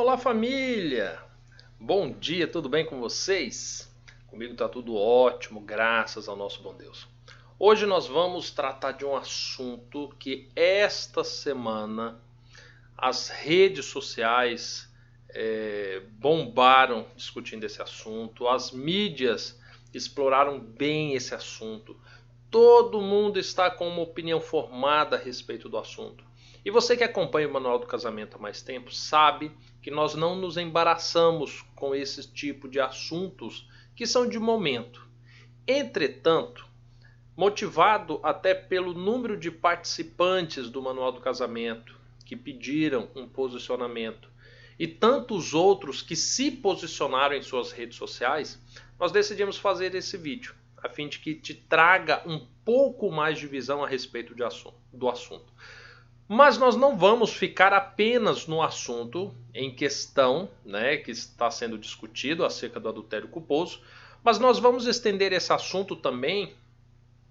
Olá família! Bom dia, tudo bem com vocês? Comigo está tudo ótimo, graças ao nosso bom Deus. Hoje nós vamos tratar de um assunto que esta semana as redes sociais bombaram discutindo esse assunto, as mídias exploraram bem esse assunto, todo mundo está com uma opinião formada a respeito do assunto. E você que acompanha o Manual do Casamento há mais tempo sabe que nós não nos embaraçamos com esse tipo de assuntos que são de momento. Entretanto, motivado até pelo número de participantes do Manual do Casamento que pediram um posicionamento e tantos outros que se posicionaram em suas redes sociais, nós decidimos fazer esse vídeo a fim de que te traga um pouco mais de visão a respeito do assunto. Mas nós não vamos ficar apenas no assunto em questão, que está sendo discutido acerca do adultério culposo, mas nós vamos estender esse assunto também,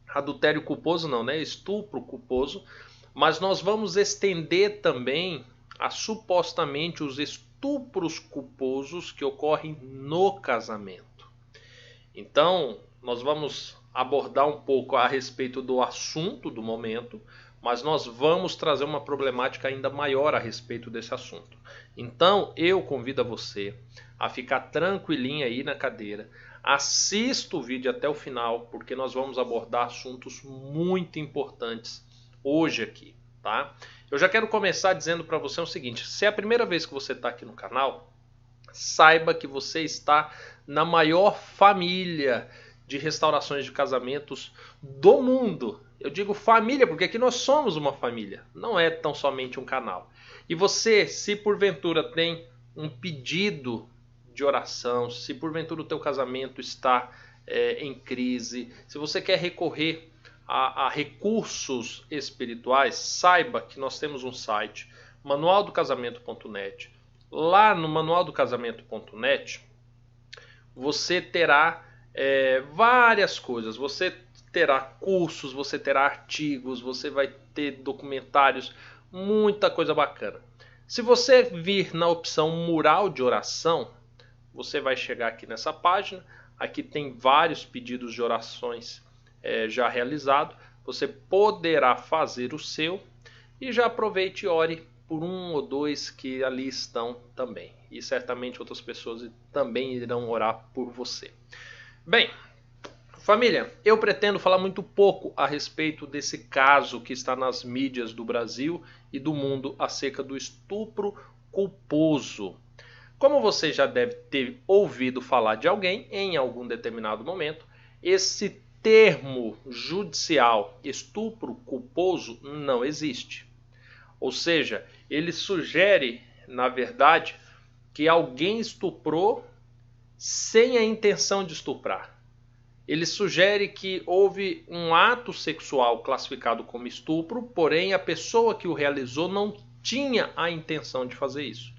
adultério culposo não, estupro culposo, mas nós vamos estender também a supostamente os estupros culposos que ocorrem no casamento. Então, nós vamos abordar um pouco a respeito do assunto do momento, mas nós vamos trazer uma problemática ainda maior a respeito desse assunto. Então eu convido você a ficar tranquilinho aí na cadeira, assista o vídeo até o final, porque nós vamos abordar assuntos muito importantes hoje aqui, tá? Eu já quero começar dizendo para você o seguinte: se é a primeira vez que você está aqui no canal, saiba que você está na maior família de restaurações de casamentos do mundo. Eu digo família porque aqui nós somos uma família, não é tão somente um canal. E você, se porventura tem um pedido de oração, se porventura o teu casamento está em crise, se você quer recorrer a recursos espirituais, saiba que nós temos um site, manualdocasamento.net. Lá no manualdocasamento.net você terá várias coisas. Você terá cursos, você terá artigos, você vai ter documentários, muita coisa bacana. Se você vir na opção mural de oração, você vai chegar aqui nessa página. Aqui tem vários pedidos de orações já realizados. Você poderá fazer o seu e já aproveite e ore por um ou dois que ali estão também. E certamente outras pessoas também irão orar por você. Bem, família, eu pretendo falar muito pouco a respeito desse caso que está nas mídias do Brasil e do mundo acerca do estupro culposo. Como você já deve ter ouvido falar de alguém em algum determinado momento, esse termo judicial estupro culposo não existe. Ou seja, ele sugere, na verdade, que alguém estuprou sem a intenção de estuprar. Ele sugere que houve um ato sexual classificado como estupro, porém a pessoa que o realizou não tinha a intenção de fazer isso.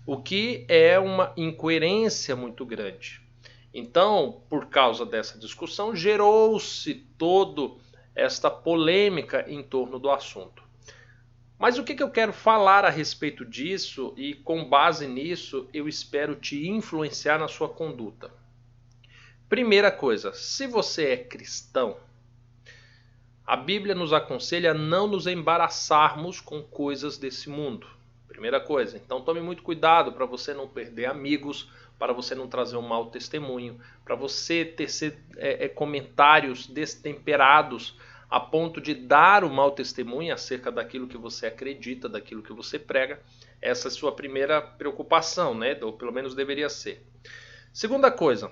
O que é uma incoerência muito grande. Então, por causa dessa discussão, gerou-se toda esta polêmica em torno do assunto. Mas o que eu quero falar a respeito disso e com base nisso eu espero te influenciar na sua conduta. Primeira coisa, se você é cristão, a Bíblia nos aconselha a não nos embaraçarmos com coisas desse mundo. Primeira coisa, então tome muito cuidado para você não perder amigos, para você não trazer um mau testemunho, para você tecer comentários destemperados a ponto de dar o mau testemunho acerca daquilo que você acredita, daquilo que você prega. Essa é a sua primeira preocupação, ou pelo menos deveria ser. Segunda coisa,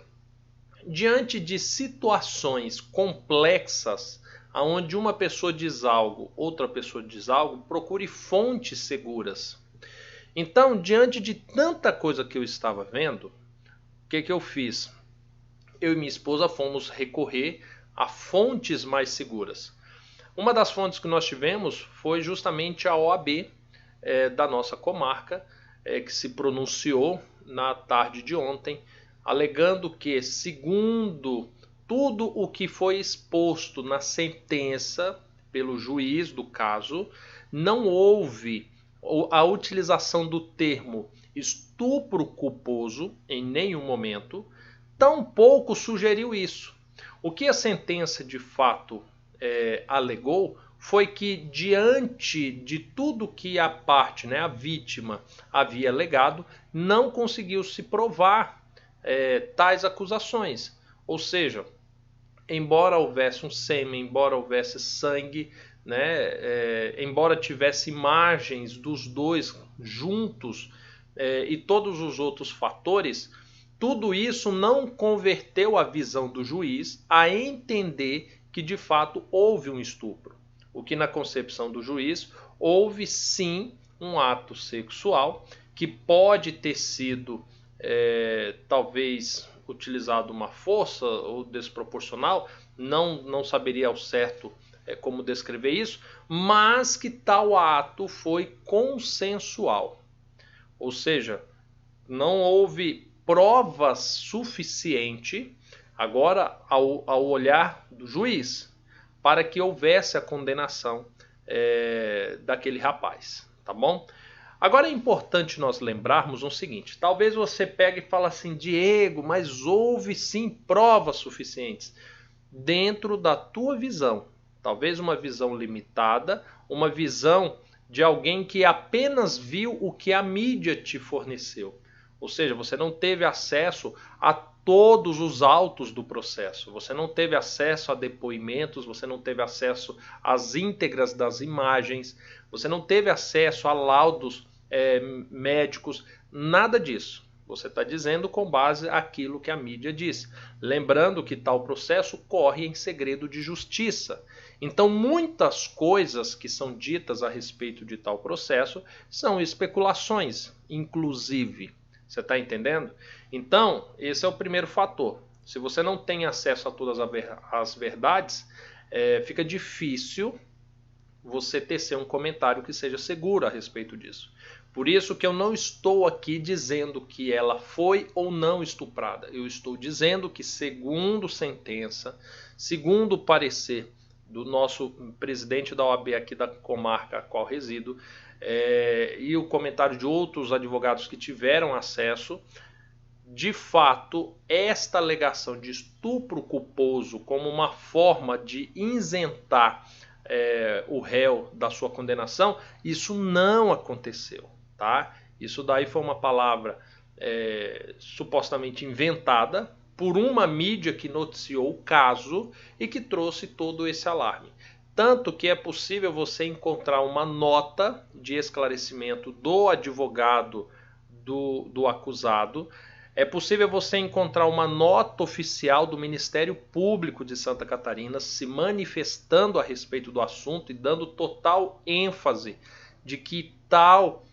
diante de situações complexas, onde uma pessoa diz algo, outra pessoa diz algo, procure fontes seguras. Então, diante de tanta coisa que eu estava vendo, o que eu fiz? Eu e minha esposa fomos recorrer a fontes mais seguras. Uma das fontes que nós tivemos foi justamente a OAB da nossa comarca, que se pronunciou na tarde de ontem, alegando que, segundo tudo o que foi exposto na sentença pelo juiz do caso, não houve a utilização do termo estupro estupro culposo em nenhum momento, tampouco sugeriu isso. O que a sentença de fato alegou foi que, diante de tudo que a parte, a vítima, havia alegado, não conseguiu se provar tais acusações. Ou seja, embora houvesse um sêmen, embora houvesse sangue, embora tivesse imagens dos dois juntos e todos os outros fatores, tudo isso não converteu a visão do juiz a entender que de fato houve um estupro. O que na concepção do juiz houve sim um ato sexual que pode ter sido talvez utilizado uma força ou desproporcional, não saberia ao certo como descrever isso, mas que tal ato foi consensual. Ou seja, não houve prova suficiente agora ao olhar do juiz para que houvesse a condenação daquele rapaz, tá bom? Agora é importante nós lembrarmos o seguinte: talvez você pegue e fale assim, Diego, mas houve sim provas suficientes. Dentro da tua visão, talvez uma visão limitada, uma visão de alguém que apenas viu o que a mídia te forneceu. Ou seja, você não teve acesso a todos os autos do processo, você não teve acesso a depoimentos, você não teve acesso às íntegras das imagens, você não teve acesso a laudos médicos, nada disso. Você está dizendo com base naquilo que a mídia diz. Lembrando que tal processo corre em segredo de justiça. Então, muitas coisas que são ditas a respeito de tal processo são especulações, inclusive. Você está entendendo? Então, esse é o primeiro fator. Se você não tem acesso a todas as verdades, fica difícil você tecer um comentário que seja seguro a respeito disso. Por isso que eu não estou aqui dizendo que ela foi ou não estuprada. Eu estou dizendo que, segundo sentença, segundo o parecer do nosso presidente da OAB aqui da comarca a qual resido, e o comentário de outros advogados que tiveram acesso, de fato, esta alegação de estupro culposo como uma forma de isentar o réu da sua condenação, isso não aconteceu. Tá? Isso daí foi uma palavra supostamente inventada por uma mídia que noticiou o caso e que trouxe todo esse alarme. Tanto que é possível você encontrar uma nota de esclarecimento do advogado do acusado. É possível você encontrar uma nota oficial do Ministério Público de Santa Catarina se manifestando a respeito do assunto e dando total ênfase de que tal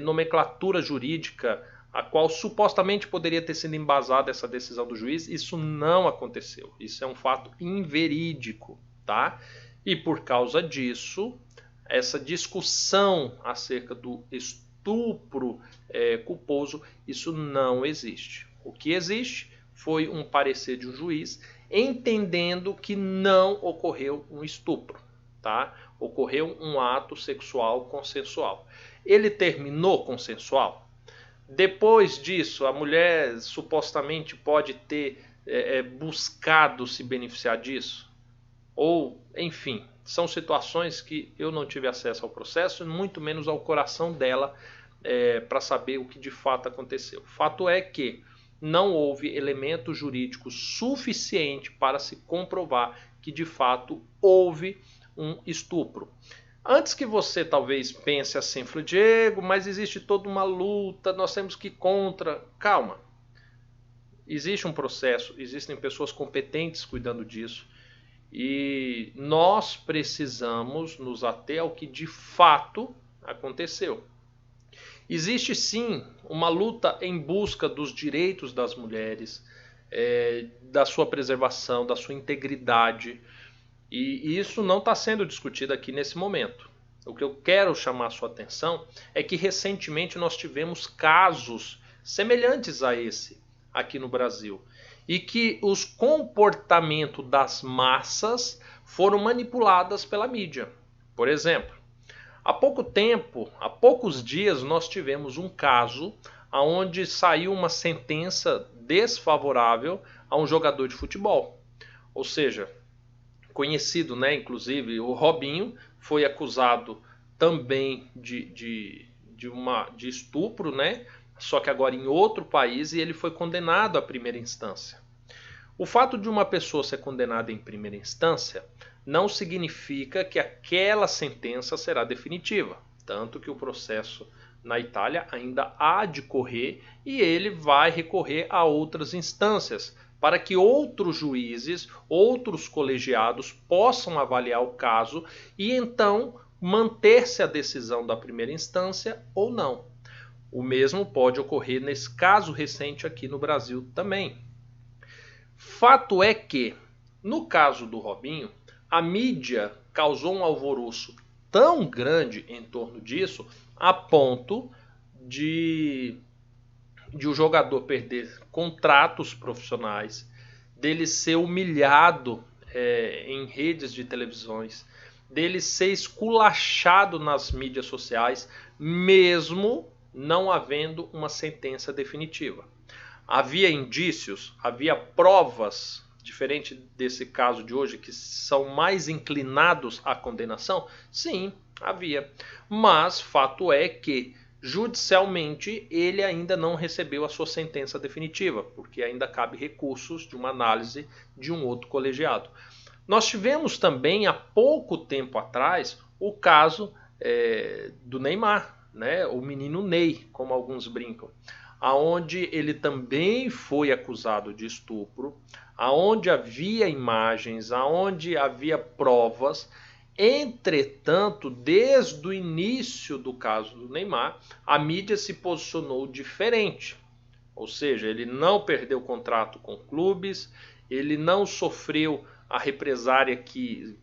nomenclatura jurídica, a qual supostamente poderia ter sido embasada essa decisão do juiz, isso não aconteceu. Isso é um fato inverídico, tá? E por causa disso, essa discussão acerca do estupro culposo, isso não existe. O que existe foi um parecer de um juiz entendendo que não ocorreu um estupro, tá? Ocorreu um ato sexual consensual. Ele terminou consensual? Depois disso, a mulher supostamente pode ter buscado se beneficiar disso? Ou, enfim, são situações que eu não tive acesso ao processo, muito menos ao coração dela, para saber o que de fato aconteceu. Fato é que não houve elemento jurídico suficiente para se comprovar que de fato houve um estupro. Antes que você talvez pense assim, Diego, mas existe toda uma luta, nós temos que ir contra. Calma. Existe um processo, existem pessoas competentes cuidando disso. E nós precisamos nos ater ao que de fato aconteceu. Existe sim uma luta em busca dos direitos das mulheres, da sua preservação, da sua integridade. E isso não está sendo discutido aqui nesse momento. O que eu quero chamar a sua atenção é que recentemente nós tivemos casos semelhantes a esse aqui no Brasil. E que os comportamentos das massas foram manipulados pela mídia. Por exemplo, há pouco tempo, há poucos dias, nós tivemos um caso onde saiu uma sentença desfavorável a um jogador de futebol. Ou seja, conhecido, né? Inclusive o Robinho foi acusado também de estupro, né? Só que agora em outro país, e ele foi condenado à primeira instância. O fato de uma pessoa ser condenada em primeira instância não significa que aquela sentença será definitiva, tanto que o processo na Itália ainda há de correr e ele vai recorrer a outras instâncias para que outros juízes, outros colegiados possam avaliar o caso e então manter-se a decisão da primeira instância ou não. O mesmo pode ocorrer nesse caso recente aqui no Brasil também. Fato é que, no caso do Robinho, a mídia causou um alvoroço tão grande em torno disso, a ponto de o jogador perder contratos profissionais, dele ser humilhado em redes de televisões, dele ser esculachado nas mídias sociais, mesmo não havendo uma sentença definitiva. Havia indícios, havia provas, diferente desse caso de hoje, que são mais inclinados à condenação? Sim, havia. Mas fato é que, judicialmente, ele ainda não recebeu a sua sentença definitiva, porque ainda cabe recursos de uma análise de um outro colegiado. Nós tivemos também, há pouco tempo atrás, o caso do Neymar, né? O menino Ney, como alguns brincam, aonde ele também foi acusado de estupro, aonde havia imagens, aonde havia provas. Entretanto, desde o início do caso do Neymar, a mídia se posicionou diferente. Ou seja, ele não perdeu contrato com clubes, ele não sofreu a represária que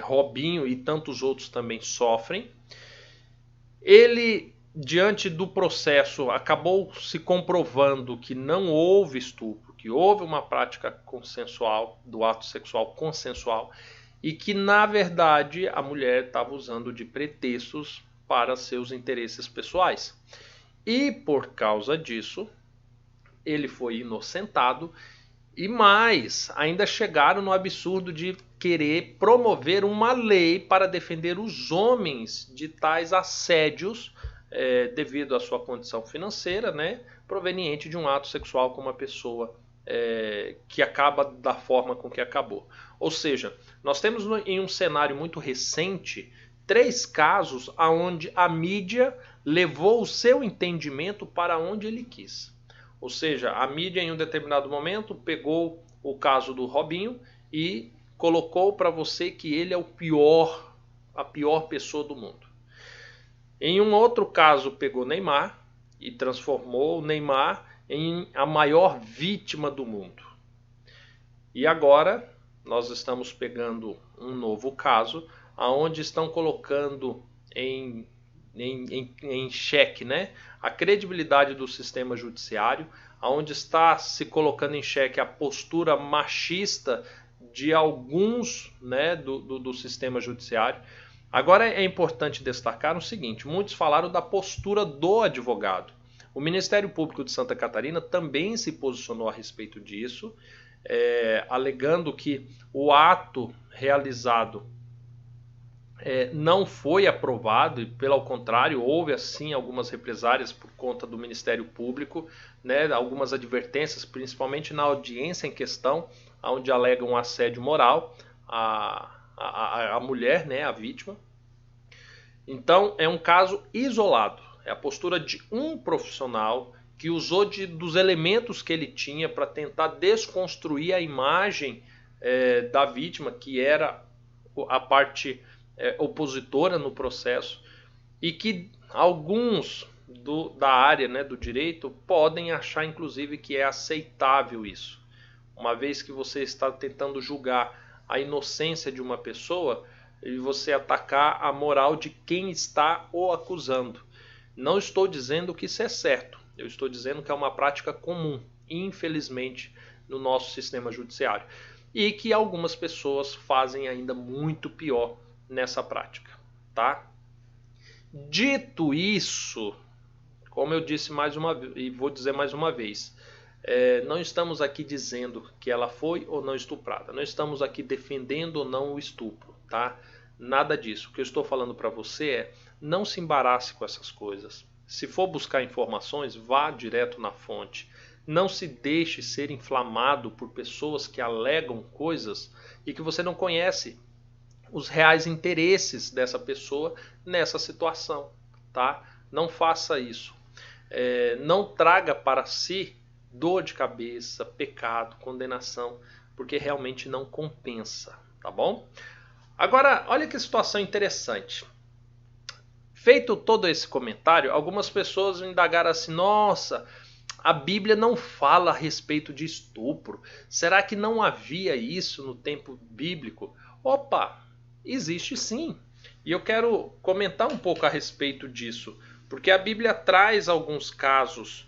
Robinho e tantos outros também sofrem. Ele, diante do processo, acabou se comprovando que não houve estupro, que houve uma prática consensual, do ato sexual consensual, e que, na verdade, a mulher estava usando de pretextos para seus interesses pessoais. E, por causa disso, ele foi inocentado. E mais, ainda chegaram no absurdo de querer promover uma lei para defender os homens de tais assédios devido à sua condição financeira, né, proveniente de um ato sexual com uma pessoa que acaba da forma com que acabou. Ou seja, nós temos em um cenário muito recente 3 casos onde a mídia levou o seu entendimento para onde ele quis. Ou seja, a mídia em um determinado momento pegou o caso do Robinho e colocou para você que ele é a pior pessoa do mundo. Em um outro caso pegou Neymar e transformou o Neymar em a maior vítima do mundo. E agora nós estamos pegando um novo caso, onde estão colocando em xeque, né, a credibilidade do sistema judiciário, onde está se colocando em xeque a postura machista de alguns, né, do sistema judiciário. Agora é importante destacar o seguinte: muitos falaram da postura do advogado. O Ministério Público de Santa Catarina também se posicionou a respeito disso, alegando que o ato realizado não foi aprovado e, pelo contrário, houve assim algumas represárias por conta do Ministério Público, né, algumas advertências, principalmente na audiência em questão, onde alegam um assédio moral à mulher, né, a vítima. Então é um caso isolado, é a postura de um profissional que usou dos elementos que ele tinha para tentar desconstruir a imagem da vítima, que era a parte opositora no processo, e que alguns da área, né, do direito podem achar inclusive que é aceitável isso, uma vez que você está tentando julgar a inocência de uma pessoa e você atacar a moral de quem está o acusando. Não estou dizendo que isso é certo, eu estou dizendo que é uma prática comum, infelizmente, no nosso sistema judiciário, e que algumas pessoas fazem ainda muito pior nessa prática, tá? Dito isso, Como eu disse mais uma vez, e vou dizer mais uma vez, não estamos aqui dizendo que ela foi ou não estuprada. Não estamos aqui defendendo ou não o estupro, tá? Nada disso. O que eu estou falando para você é: não se embarace com essas coisas. Se for buscar informações, vá direto na fonte. Não se deixe ser inflamado por pessoas que alegam coisas e que você não conhece os reais interesses dessa pessoa nessa situação, tá? Não faça isso. Não traga para si dor de cabeça, pecado, condenação, porque realmente não compensa, tá bom? Agora, olha que situação interessante. Feito todo esse comentário, algumas pessoas indagaram assim: nossa, a Bíblia não fala a respeito de estupro. Será que não havia isso no tempo bíblico? Opa, existe sim. E eu quero comentar um pouco a respeito disso, porque a Bíblia traz alguns casos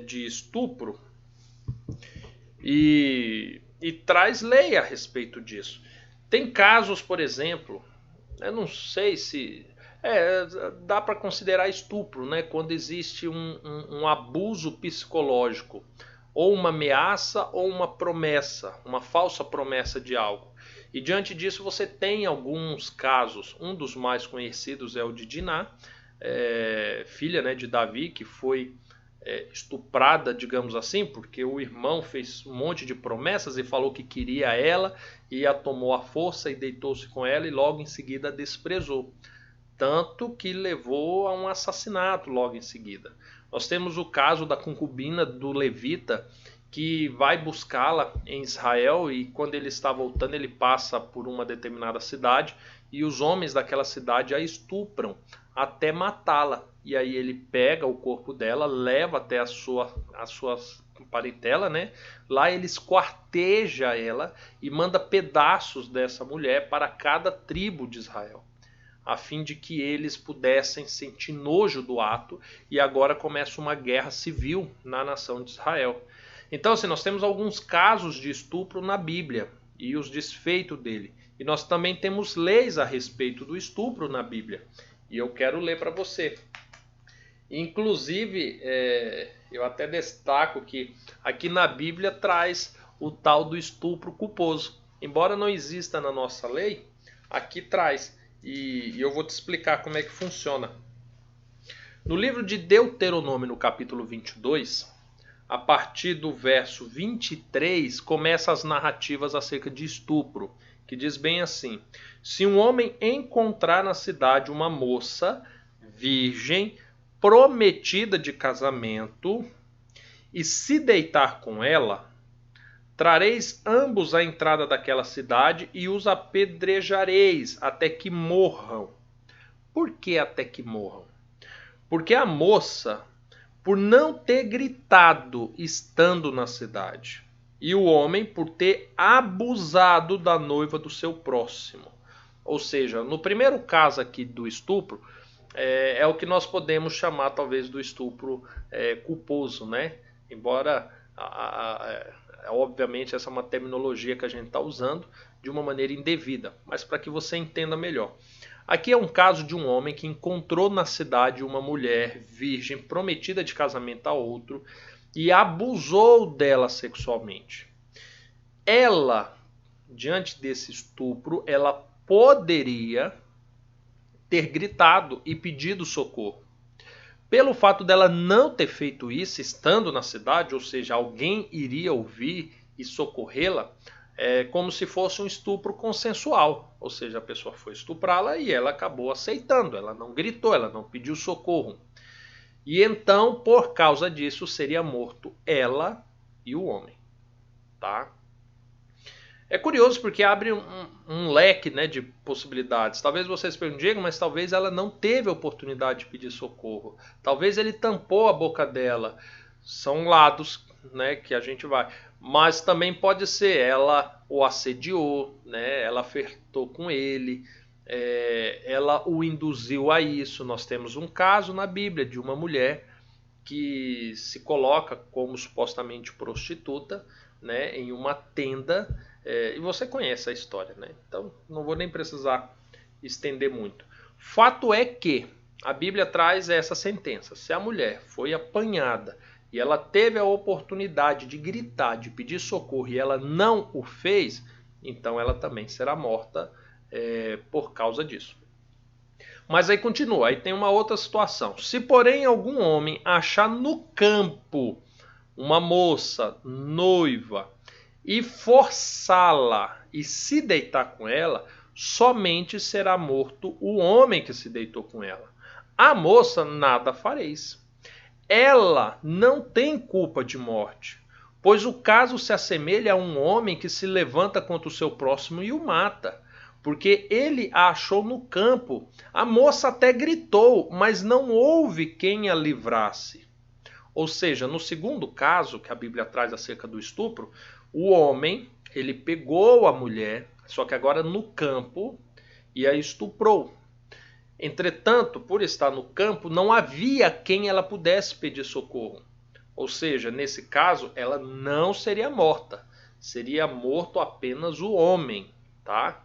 de estupro e traz lei a respeito disso. Tem casos, por exemplo, eu não sei se dá para considerar estupro, né? Quando existe um abuso psicológico, ou uma ameaça ou uma promessa, uma falsa promessa de algo. E diante disso você tem alguns casos. Um dos mais conhecidos é o de Diná, filha, né, de Davi, que foi estuprada, digamos assim, porque o irmão fez um monte de promessas e falou que queria ela, e a tomou à força e deitou-se com ela e logo em seguida a desprezou. Tanto que levou a um assassinato logo em seguida. Nós temos o caso da concubina do levita, que vai buscá-la em Israel, e quando ele está voltando ele passa por uma determinada cidade e os homens daquela cidade a estupram até matá-la. E aí ele pega o corpo dela, leva até a sua parentela, né? Lá ele esquarteja ela e manda pedaços dessa mulher para cada tribo de Israel, a fim de que eles pudessem sentir nojo do ato, e agora começa uma guerra civil na nação de Israel. Então, assim, nós temos alguns casos de estupro na Bíblia e os desfeitos dele. E nós também temos leis a respeito do estupro na Bíblia. E eu quero ler para você. Inclusive, eu até destaco que aqui na Bíblia traz o tal do estupro culposo. Embora não exista na nossa lei, aqui traz. E eu vou te explicar como é que funciona. No livro de Deuteronômio, no capítulo 22, a partir do verso 23, começam as narrativas acerca de estupro, que diz bem assim: se um homem encontrar na cidade uma moça virgem, prometida de casamento, e se deitar com ela, trareis ambos à entrada daquela cidade e os apedrejareis até que morram. Por que até que morram? Porque a moça, por não ter gritado estando na cidade, e o homem por ter abusado da noiva do seu próximo. Ou seja, no primeiro caso aqui do estupro, é o que nós podemos chamar talvez do estupro culposo, né? Embora obviamente essa é uma terminologia que a gente está usando de uma maneira indevida, mas para que você entenda melhor. Aqui é um caso de um homem que encontrou na cidade uma mulher virgem prometida de casamento a outro e abusou dela sexualmente. Ela, diante desse estupro, ela poderia ter gritado e pedido socorro. Pelo fato dela não ter feito isso estando na cidade, ou seja, alguém iria ouvir e socorrê-la, como se fosse um estupro consensual. Ou seja, a pessoa foi estuprá-la e ela acabou aceitando, ela não gritou, ela não pediu socorro. E então, por causa disso, seria morto ela e o homem. Tá? É curioso porque abre um leque, né, de possibilidades. Talvez vocês perguntem, Diego, mas talvez ela não teve a oportunidade de pedir socorro. Talvez ele tampou a boca dela. São lados, né, que a gente vai. Mas também pode ser ela o assediou, né, ela flertou com ele, ela o induziu a isso. Nós temos um caso na Bíblia de uma mulher que se coloca como supostamente prostituta, né, em uma tenda. E você conhece a história, né? Então não vou nem precisar estender muito. Fato é que a Bíblia traz essa sentença. Se a mulher foi apanhada e ela teve a oportunidade de gritar, de pedir socorro e ela não o fez, então ela também será morta por causa disso. Mas aí continua, aí tem uma outra situação. Se porém algum homem achar no campo uma moça noiva e forçá-la e se deitar com ela, somente será morto o homem que se deitou com ela. A moça nada fareis. Ela não tem culpa de morte, pois o caso se assemelha a um homem que se levanta contra o seu próximo e o mata, porque ele a achou no campo. A moça até gritou, mas não houve quem a livrasse. Ou seja, no segundo caso que a Bíblia traz acerca do estupro, o homem, ele pegou a mulher, só que agora no campo, e a estuprou. Entretanto, por estar no campo, não havia quem ela pudesse pedir socorro. Ou seja, nesse caso, ela não seria morta. Seria morto apenas o homem, tá?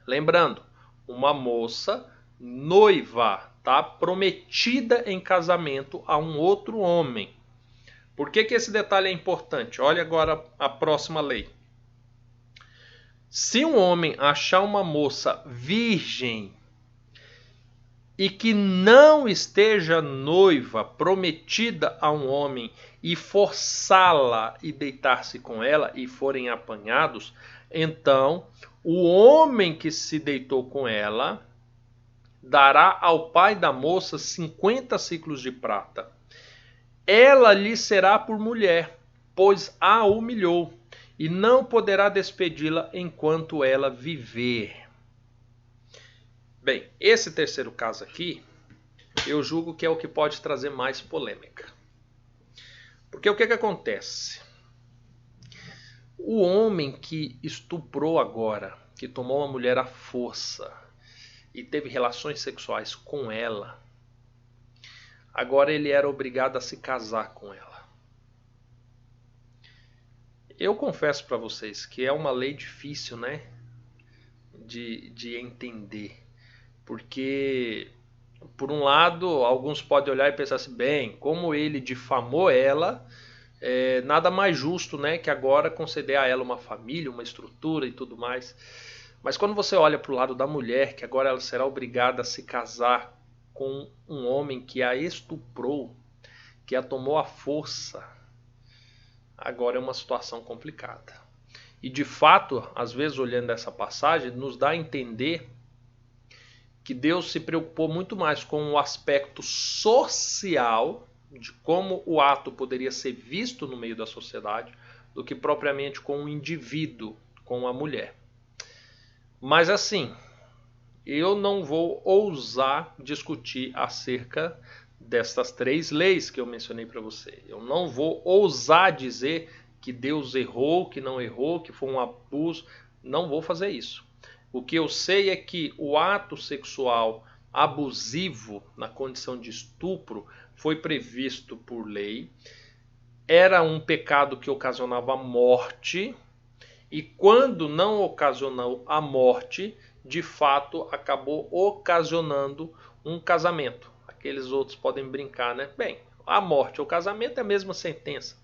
Lembrando, uma moça noiva, tá? Prometida em casamento a um outro homem. Por que esse detalhe é importante? Olha agora a próxima lei. Se um homem achar uma moça virgem e que não esteja noiva, prometida a um homem, e forçá-la e deitar-se com ela e forem apanhados, então o homem que se deitou com ela dará ao pai da moça 50 ciclos de prata. Ela lhe será por mulher, pois a humilhou, e não poderá despedi-la enquanto ela viver. Bem, esse terceiro caso aqui, eu julgo que é o que pode trazer mais polêmica. Porque o que acontece? O homem que estuprou agora, que tomou uma mulher à força e teve relações sexuais com ela, agora ele era obrigado a se casar com ela. Eu confesso para vocês que é uma lei difícil, né, de entender. Porque, por um lado, alguns podem olhar e pensar assim, bem, como ele difamou ela, nada mais justo, né, que agora conceder a ela uma família, uma estrutura e tudo mais. Mas quando você olha para o lado da mulher, que agora ela será obrigada a se casar com um homem que a estuprou, que a tomou à força, agora é uma situação complicada. E de fato, às vezes olhando essa passagem, nos dá a entender que Deus se preocupou muito mais com o aspecto social, de como o ato poderia ser visto no meio da sociedade, do que propriamente com o indivíduo, com a mulher. Mas assim, eu não vou ousar discutir acerca destas 3 leis que eu mencionei para você. Eu não vou ousar dizer que Deus errou, que não errou, que foi um abuso. Não vou fazer isso. O que eu sei é que o ato sexual abusivo na condição de estupro foi previsto por lei, era um pecado que ocasionava morte, e quando não ocasionou a morte, de fato acabou ocasionando um casamento. Aqueles outros podem brincar, né? Bem, a morte ou o casamento é a mesma sentença.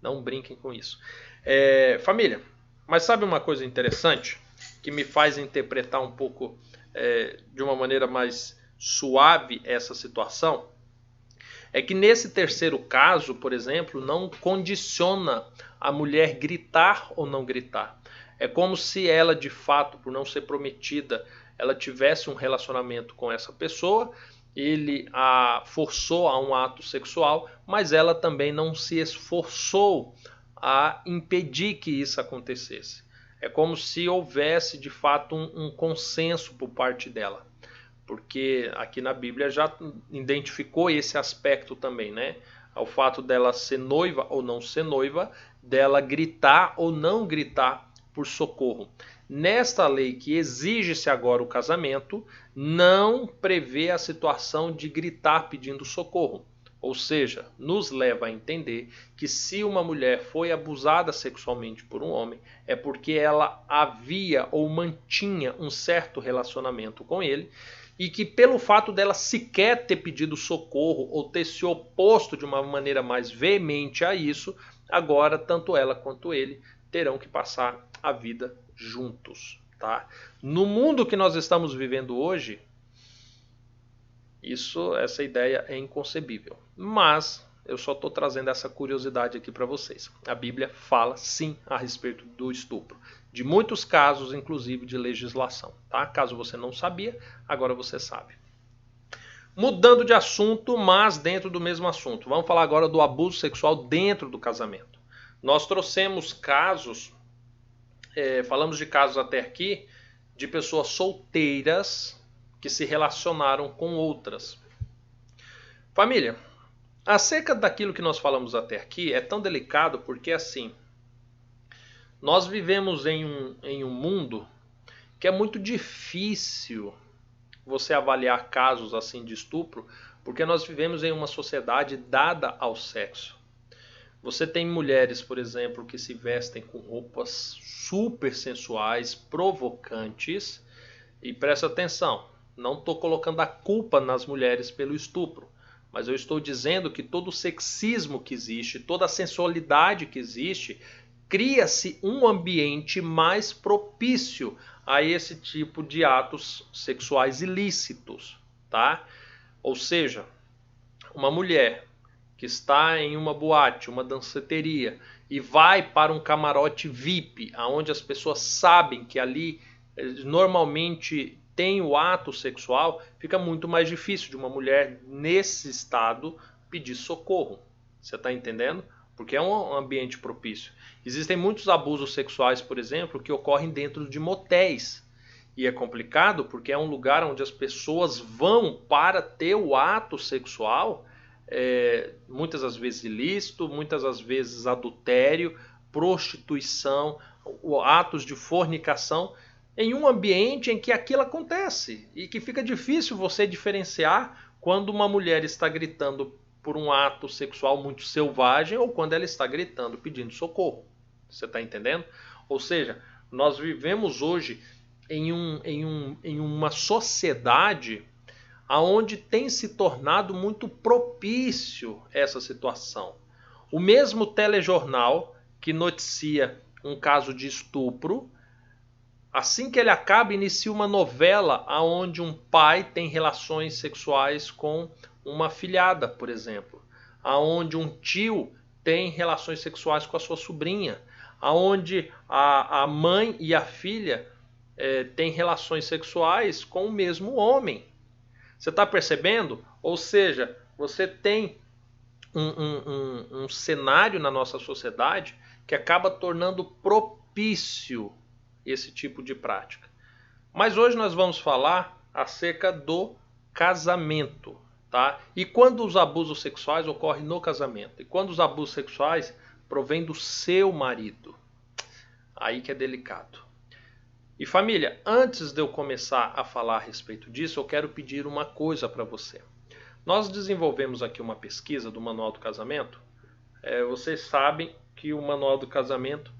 Não brinquem com isso. Família, mas sabe uma coisa interessante que me faz interpretar um pouco de uma maneira mais suave essa situação? É que nesse terceiro caso, por exemplo, não condiciona a mulher gritar ou não gritar. É como se ela, de fato, por não ser prometida, ela tivesse um relacionamento com essa pessoa, ele a forçou a um ato sexual, mas ela também não se esforçou a impedir que isso acontecesse. É como se houvesse, de fato, um consenso por parte dela. Porque aqui na Bíblia já identificou esse aspecto também, né? O fato dela ser noiva ou não ser noiva, dela gritar ou não gritar por socorro. Nesta lei que exige-se agora o casamento, não prevê a situação de gritar pedindo socorro. Ou seja, nos leva a entender que se uma mulher foi abusada sexualmente por um homem, é porque ela havia ou mantinha um certo relacionamento com ele, e que pelo fato dela sequer ter pedido socorro ou ter se oposto de uma maneira mais veemente a isso, agora tanto ela quanto ele terão que passar a vida juntos, tá? No mundo que nós estamos vivendo hoje, essa ideia é inconcebível. Mas eu só estou trazendo essa curiosidade aqui para vocês. A Bíblia fala sim a respeito do estupro, de muitos casos, inclusive de legislação, tá? Caso você não sabia, agora você sabe. Mudando de assunto, mas dentro do mesmo assunto. Vamos falar agora do abuso sexual dentro do casamento. Nós trouxemos casos, falamos de casos até aqui, de pessoas solteiras que se relacionaram com outras. Família, acerca daquilo que nós falamos até aqui, é tão delicado porque assim, nós vivemos em um mundo que é muito difícil você avaliar casos assim de estupro, porque nós vivemos em uma sociedade dada ao sexo. Você tem mulheres, por exemplo, que se vestem com roupas super sensuais, provocantes, e presta atenção, não estou colocando a culpa nas mulheres pelo estupro, mas eu estou dizendo que todo o sexismo que existe, toda a sensualidade que existe, cria-se um ambiente mais propício a esse tipo de atos sexuais ilícitos, tá? Ou seja, uma mulher que está em uma boate, uma danceteria, e vai para um camarote VIP, onde as pessoas sabem que ali normalmente tem o ato sexual, fica muito mais difícil de uma mulher nesse estado pedir socorro. Você está entendendo? Porque é um ambiente propício. Existem muitos abusos sexuais, por exemplo, que ocorrem dentro de motéis. E é complicado porque é um lugar onde as pessoas vão para ter o ato sexual, muitas das vezes ilícito, muitas das vezes adultério, prostituição, atos de fornicação, em um ambiente em que aquilo acontece e que fica difícil você diferenciar quando uma mulher está gritando por um ato sexual muito selvagem ou quando ela está gritando pedindo socorro. Você está entendendo? Ou seja, nós vivemos hoje em uma sociedade onde tem se tornado muito propício essa situação. O mesmo telejornal que noticia um caso de estupro, assim que ele acaba, inicia uma novela onde um pai tem relações sexuais com uma afilhada, por exemplo. Onde um tio tem relações sexuais com a sua sobrinha. Onde a mãe e a filha têm relações sexuais com o mesmo homem. Você está percebendo? Ou seja, você tem um cenário na nossa sociedade que acaba tornando propício esse tipo de prática. Mas hoje nós vamos falar acerca do casamento, tá? E quando os abusos sexuais ocorrem no casamento? E quando os abusos sexuais provêm do seu marido? Aí que é delicado. E família, antes de eu começar a falar a respeito disso, eu quero pedir uma coisa para você. Nós desenvolvemos aqui uma pesquisa do Manual do Casamento. Vocês sabem que o Manual do Casamento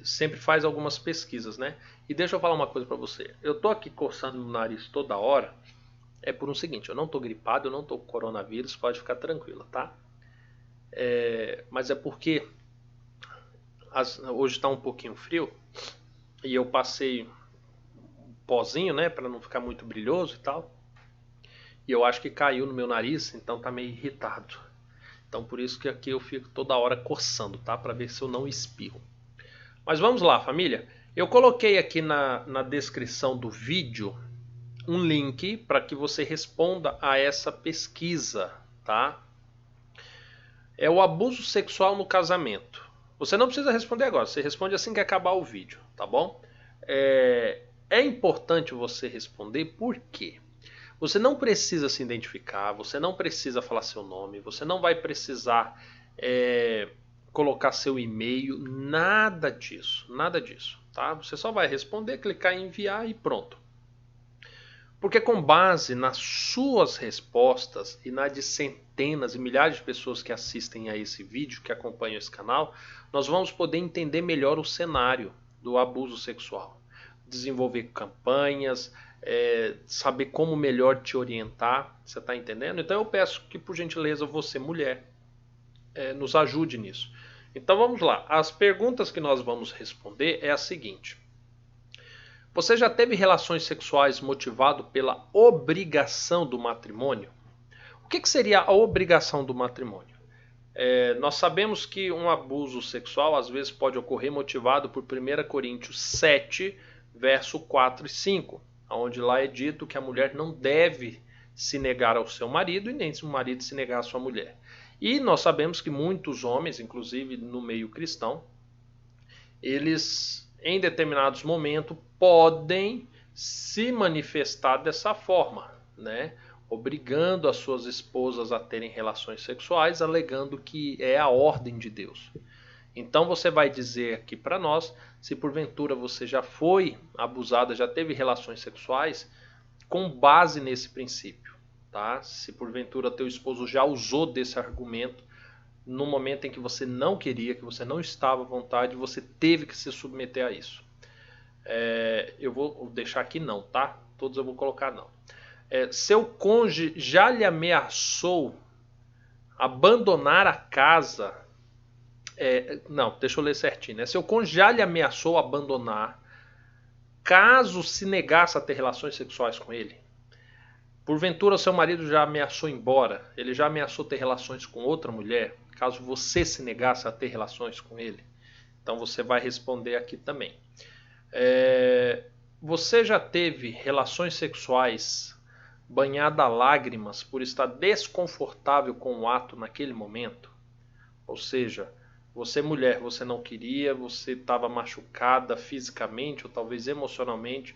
sempre faz algumas pesquisas, né? E deixa eu falar uma coisa para você. Eu tô aqui coçando o nariz toda hora. É por um seguinte, eu não tô gripado, eu não tô com coronavírus, pode ficar tranquila, tá? Mas é porque hoje está um pouquinho frio e eu passei um pozinho, né, para não ficar muito brilhoso e tal. E eu acho que caiu no meu nariz, então tá meio irritado. Então por isso que aqui eu fico toda hora coçando, tá? Para ver se eu não espirro. Mas vamos lá, família. Eu coloquei aqui na descrição do vídeo um link para que você responda a essa pesquisa, tá? É o abuso sexual no casamento. Você não precisa responder agora, você responde assim que acabar o vídeo, tá bom? É importante você responder por quê? Você não precisa se identificar, você não precisa falar seu nome, você não vai precisar colocar seu e-mail, nada disso, tá? Você só vai responder, clicar em enviar e pronto. Porque com base nas suas respostas e na de centenas e milhares de pessoas que assistem a esse vídeo, que acompanham esse canal, nós vamos poder entender melhor o cenário do abuso sexual. Desenvolver campanhas, saber como melhor te orientar, você está entendendo? Então eu peço que, por gentileza, você, mulher, nos ajude nisso. Então vamos lá, as perguntas que nós vamos responder é a seguinte: você já teve relações sexuais motivado pela obrigação do matrimônio? O que seria a obrigação do matrimônio? Nós sabemos que um abuso sexual às vezes pode ocorrer motivado por 1 Coríntios 7, verso 4 e 5, onde lá é dito que a mulher não deve se negar ao seu marido e nem o marido se negar à sua mulher. E nós sabemos que muitos homens, inclusive no meio cristão, eles em determinados momentos podem se manifestar dessa forma, né? Obrigando as suas esposas a terem relações sexuais, alegando que é a ordem de Deus. Então você vai dizer aqui para nós se porventura você já foi abusada, já teve relações sexuais com base nesse princípio, tá? Se porventura teu esposo já usou desse argumento no momento em que você não queria, que você não estava à vontade, você teve que se submeter a isso. Eu vou deixar aqui não, tá? Todos eu vou colocar não. Seu cônjuge já lhe ameaçou abandonar a casa. Não, deixa eu ler certinho, né? Seu cônjuge já lhe ameaçou abandonar caso se negasse a ter relações sexuais com ele. Porventura seu marido já ameaçou ir embora, ele já ameaçou ter relações com outra mulher, caso você se negasse a ter relações com ele. Então você vai responder aqui também. Você já teve relações sexuais banhada a lágrimas por estar desconfortável com o ato naquele momento? Ou seja, você mulher, você não queria, você estava machucada fisicamente ou talvez emocionalmente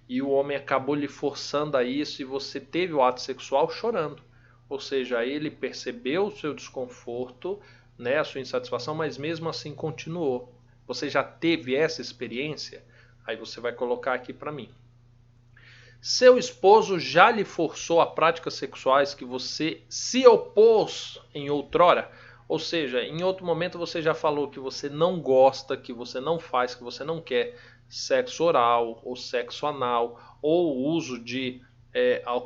e o homem acabou lhe forçando a isso e você teve o ato sexual chorando. Ou seja, ele percebeu o seu desconforto, né, a sua insatisfação, mas mesmo assim continuou. Você já teve essa experiência? Aí você vai colocar aqui para mim. Seu esposo já lhe forçou a práticas sexuais que você se opôs em outrora? Ou seja, em outro momento você já falou que você não gosta, que você não faz, que você não quer sexo oral ou sexo anal ou o uso de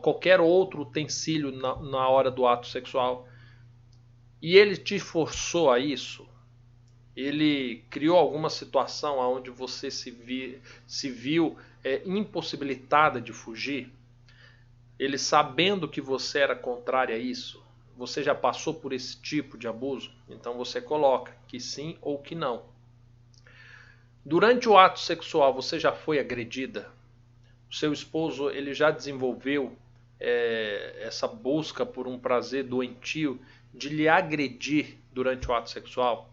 qualquer outro utensílio na hora do ato sexual. E ele te forçou a isso? Ele criou alguma situação onde você se viu impossibilitada de fugir? Ele sabendo que você era contrária a isso? Você já passou por esse tipo de abuso? Então você coloca que sim ou que não. Durante o ato sexual você já foi agredida? O seu esposo ele já desenvolveu essa busca por um prazer doentio de lhe agredir durante o ato sexual?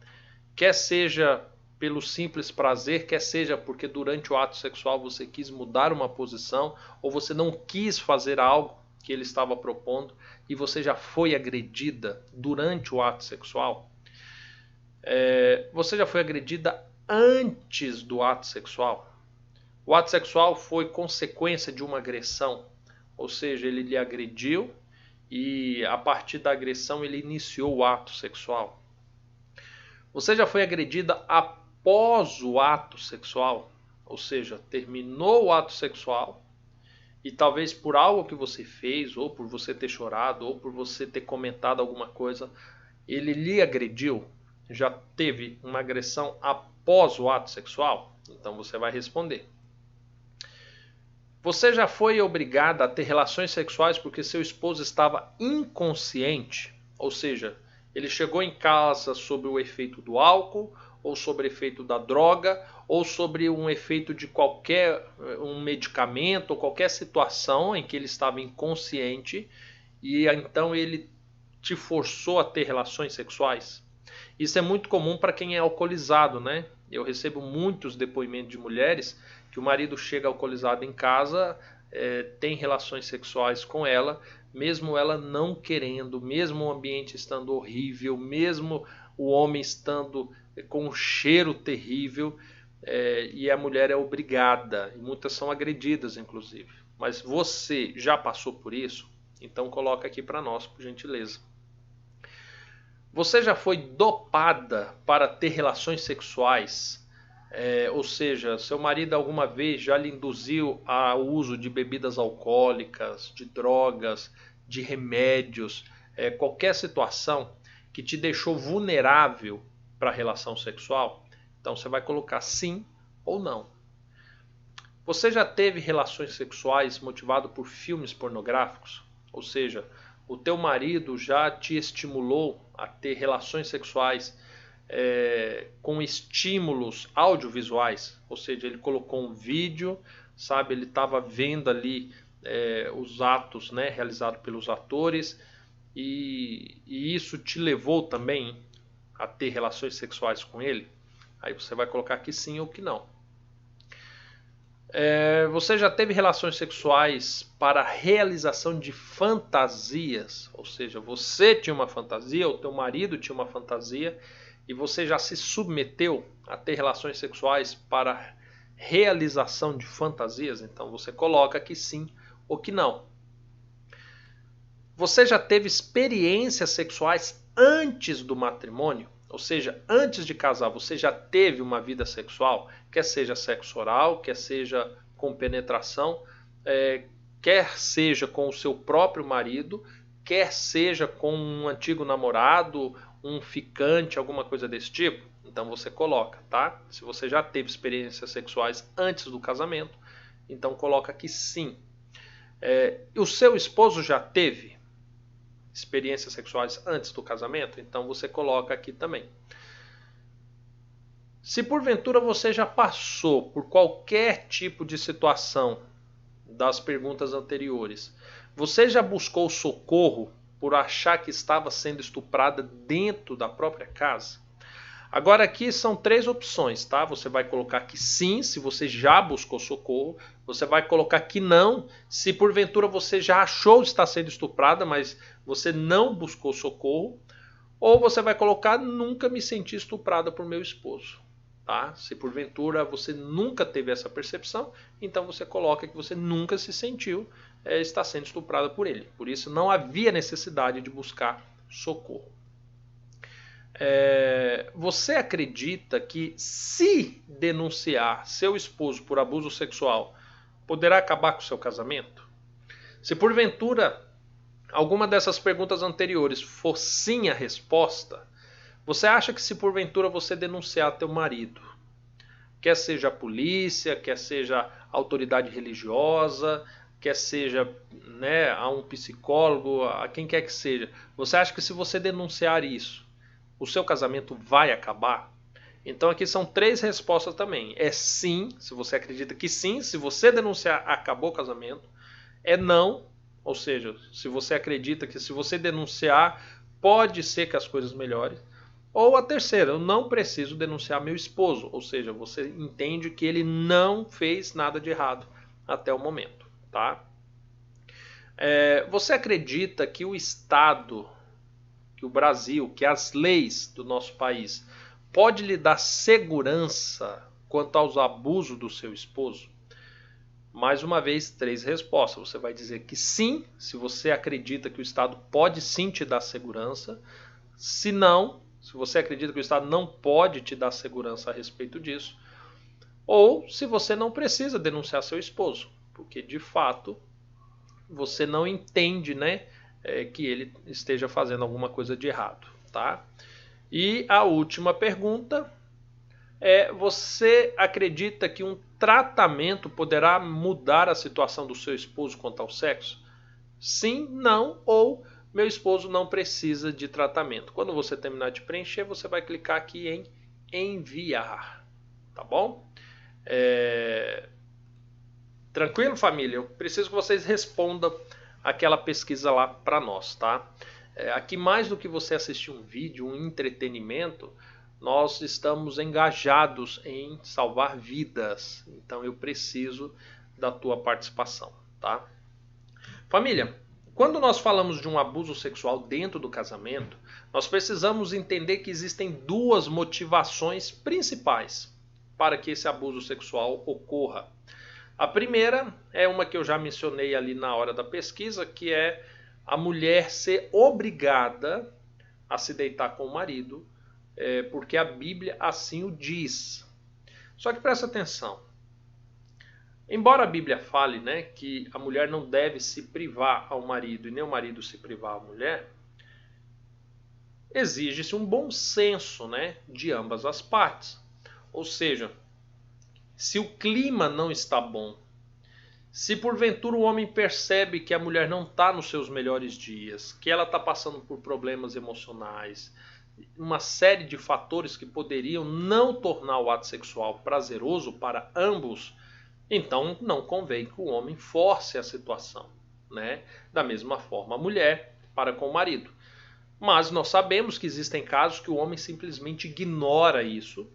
Quer seja pelo simples prazer, quer seja porque durante o ato sexual você quis mudar uma posição ou você não quis fazer algo que ele estava propondo e você já foi agredida durante o ato sexual? Você já foi agredida antes do ato sexual? O ato sexual foi consequência de uma agressão, ou seja, ele lhe agrediu e a partir da agressão ele iniciou o ato sexual. Você já foi agredida após o ato sexual? Ou seja, terminou o ato sexual e talvez por algo que você fez, ou por você ter chorado, ou por você ter comentado alguma coisa, ele lhe agrediu? Já teve uma agressão após o ato sexual? Então você vai responder. Você já foi obrigada a ter relações sexuais porque seu esposo estava inconsciente? Ou seja, ele chegou em casa sob o efeito do álcool, ou sobre o efeito da droga, ou sobre um efeito de qualquer medicamento, ou qualquer situação em que ele estava inconsciente, e então ele te forçou a ter relações sexuais? Isso é muito comum para quem é alcoolizado, né? Eu recebo muitos depoimentos de mulheres que o marido chega alcoolizado em casa, tem relações sexuais com ela, mesmo ela não querendo, mesmo o ambiente estando horrível, mesmo o homem estando com um cheiro terrível, e a mulher é obrigada, e muitas são agredidas inclusive. Mas você já passou por isso? Então coloca aqui para nós, por gentileza. Você já foi dopada para ter relações sexuais Ou seja, seu marido alguma vez já lhe induziu ao uso de bebidas alcoólicas, de drogas, de remédios, qualquer situação que te deixou vulnerável para a relação sexual? Então você vai colocar sim ou não. Você já teve relações sexuais motivado por filmes pornográficos? Ou seja, o teu marido já te estimulou a ter relações sexuais com estímulos audiovisuais? Ou seja, ele colocou um vídeo, sabe? Ele estava vendo ali os atos, né, realizados pelos atores, e isso te levou também a ter relações sexuais com ele? Aí você vai colocar que sim ou que não. Você já teve relações sexuais para realização de fantasias? Ou seja, você tinha uma fantasia, o teu marido tinha uma fantasia, e você já se submeteu a ter relações sexuais para realização de fantasias? Então você coloca que sim ou que não. Você já teve experiências sexuais antes do matrimônio? Ou seja, antes de casar, você já teve uma vida sexual, quer seja sexo oral, quer seja com penetração, quer seja com o seu próprio marido, quer seja com um antigo namorado, um ficante, alguma coisa desse tipo? Então você coloca, tá? Se você já teve experiências sexuais antes do casamento, então coloca que sim. O seu esposo já teve experiências sexuais antes do casamento? Então você coloca aqui também. Se porventura você já passou por qualquer tipo de situação das perguntas anteriores, você já buscou socorro por achar que estava sendo estuprada dentro da própria casa? Agora aqui são 3 opções, tá? Você vai colocar que sim, se você já buscou socorro. Você vai colocar que não, se porventura você já achou estar sendo estuprada, mas você não buscou socorro. Ou você vai colocar nunca me senti estuprada por meu esposo, tá? Se porventura você nunca teve essa percepção, então você coloca que você nunca se sentiu estar sendo estuprada por ele. Por isso não havia necessidade de buscar socorro. Você acredita que se denunciar seu esposo por abuso sexual poderá acabar com o seu casamento? Se porventura alguma dessas perguntas anteriores for sim a resposta, você acha que se porventura você denunciar teu marido, quer seja a polícia, quer seja a autoridade religiosa, quer seja, né, a um psicólogo, a quem quer que seja, você acha que se você denunciar isso, o seu casamento vai acabar? Então aqui são 3 respostas também. É sim, se você acredita que sim, se você denunciar, acabou o casamento. É não, ou seja, se você acredita que se você denunciar, pode ser que as coisas melhorem. Ou a terceira, eu não preciso denunciar meu esposo, ou seja, você entende que ele não fez nada de errado até o momento, tá? Você acredita que o Estado, que o Brasil, que as leis do nosso país pode lhe dar segurança quanto aos abusos do seu esposo? Mais uma vez, 3 respostas. Você vai dizer que sim, se você acredita que o Estado pode sim te dar segurança. Se não, se você acredita que o Estado não pode te dar segurança a respeito disso. Ou se você não precisa denunciar seu esposo, porque de fato você não entende, né, que ele esteja fazendo alguma coisa de errado, tá? E a última pergunta você acredita que um tratamento poderá mudar a situação do seu esposo quanto ao sexo? Sim, não, ou meu esposo não precisa de tratamento. Quando você terminar de preencher, você vai clicar aqui em enviar, tá bom? Tranquilo, família? Eu preciso que vocês respondam aquela pesquisa lá para nós, tá? Aqui, mais do que você assistir um vídeo, um entretenimento, nós estamos engajados em salvar vidas. Então eu preciso da tua participação, tá? Família, quando nós falamos de um abuso sexual dentro do casamento, nós precisamos entender que existem 2 motivações principais para que esse abuso sexual ocorra. A primeira é uma que eu já mencionei ali na hora da pesquisa, que é a mulher ser obrigada a se deitar com o marido, porque a Bíblia assim o diz. Só que presta atenção. Embora a Bíblia fale, né, que a mulher não deve se privar ao marido e nem o marido se privar à mulher, exige-se um bom senso, né, de ambas as partes. Ou seja, se o clima não está bom, se porventura o homem percebe que a mulher não está nos seus melhores dias, que ela está passando por problemas emocionais, uma série de fatores que poderiam não tornar o ato sexual prazeroso para ambos, então não convém que o homem force a situação, né? Da mesma forma a mulher para com o marido. Mas nós sabemos que existem casos que o homem simplesmente ignora isso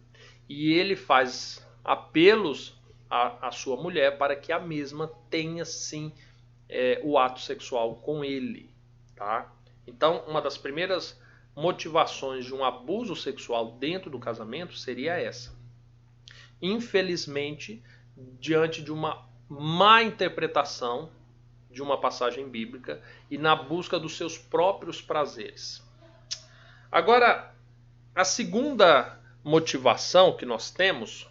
e ele faz apelos à sua mulher para que a mesma tenha sim o ato sexual com ele, tá? Então, uma das primeiras motivações de um abuso sexual dentro do casamento seria essa. Infelizmente, diante de uma má interpretação de uma passagem bíblica e na busca dos seus próprios prazeres. Agora, a segunda motivação que nós temos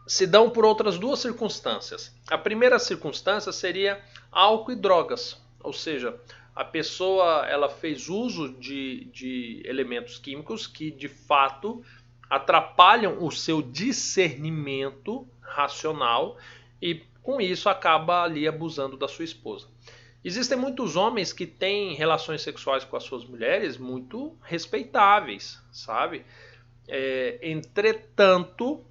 se dão por outras duas circunstâncias. A primeira circunstância seria álcool e drogas, ou seja, a pessoa ela fez uso de elementos químicos que de fato atrapalham o seu discernimento racional e com isso acaba ali abusando da sua esposa. Existem muitos homens que têm relações sexuais com as suas mulheres muito respeitáveis, sabe? Entretanto,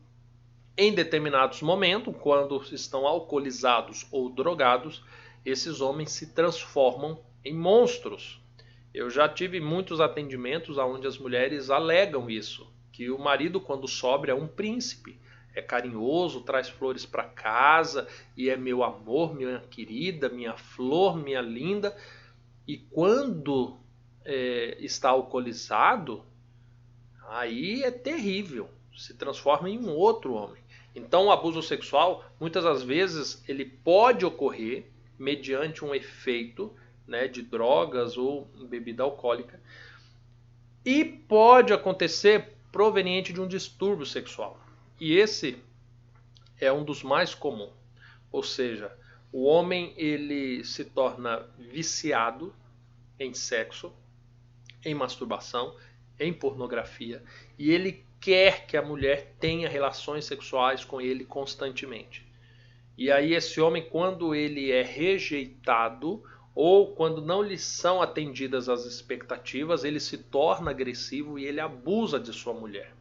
em determinados momentos, quando estão alcoolizados ou drogados, esses homens se transformam em monstros. Eu já tive muitos atendimentos onde as mulheres alegam isso, que o marido, quando sóbrio, é um príncipe, é carinhoso, traz flores para casa e é meu amor, minha querida, minha flor, minha linda. E quando está alcoolizado, aí é terrível, se transforma em um outro homem. Então o abuso sexual, muitas das vezes, ele pode ocorrer mediante um efeito, né, de drogas ou bebida alcoólica e pode acontecer proveniente de um distúrbio sexual. E esse é um dos mais comuns. Ou seja, o homem ele se torna viciado em sexo, em masturbação, em pornografia e ele quer que a mulher tenha relações sexuais com ele constantemente. E aí esse homem, quando ele é rejeitado ou quando não lhe são atendidas as expectativas, ele se torna agressivo e ele abusa de sua mulher.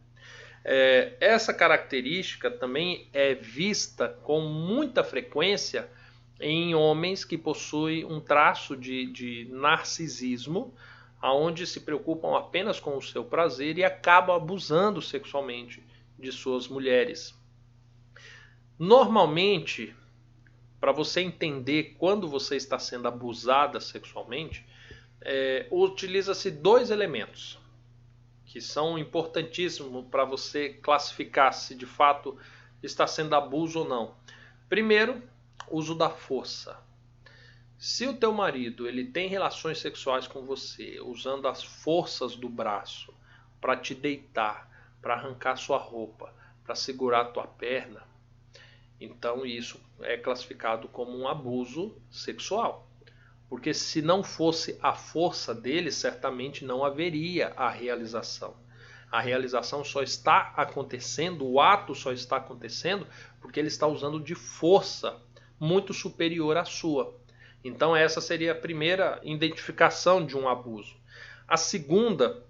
Essa característica também é vista com muita frequência em homens que possuem um traço de narcisismo, onde se preocupam apenas com o seu prazer e acabam abusando sexualmente de suas mulheres. Normalmente, para você entender quando você está sendo abusada sexualmente, utiliza-se dois elementos que são importantíssimos para você classificar se de fato está sendo abuso ou não. Primeiro, uso da força. Se o teu marido ele tem relações sexuais com você, usando as forças do braço para te deitar, para arrancar sua roupa, para segurar tua perna, então isso é classificado como um abuso sexual. Porque se não fosse a força dele, certamente não haveria a realização. A realização só está acontecendo, o ato só está acontecendo porque ele está usando de força muito superior à sua. Então essa seria a primeira identificação de um abuso. A segunda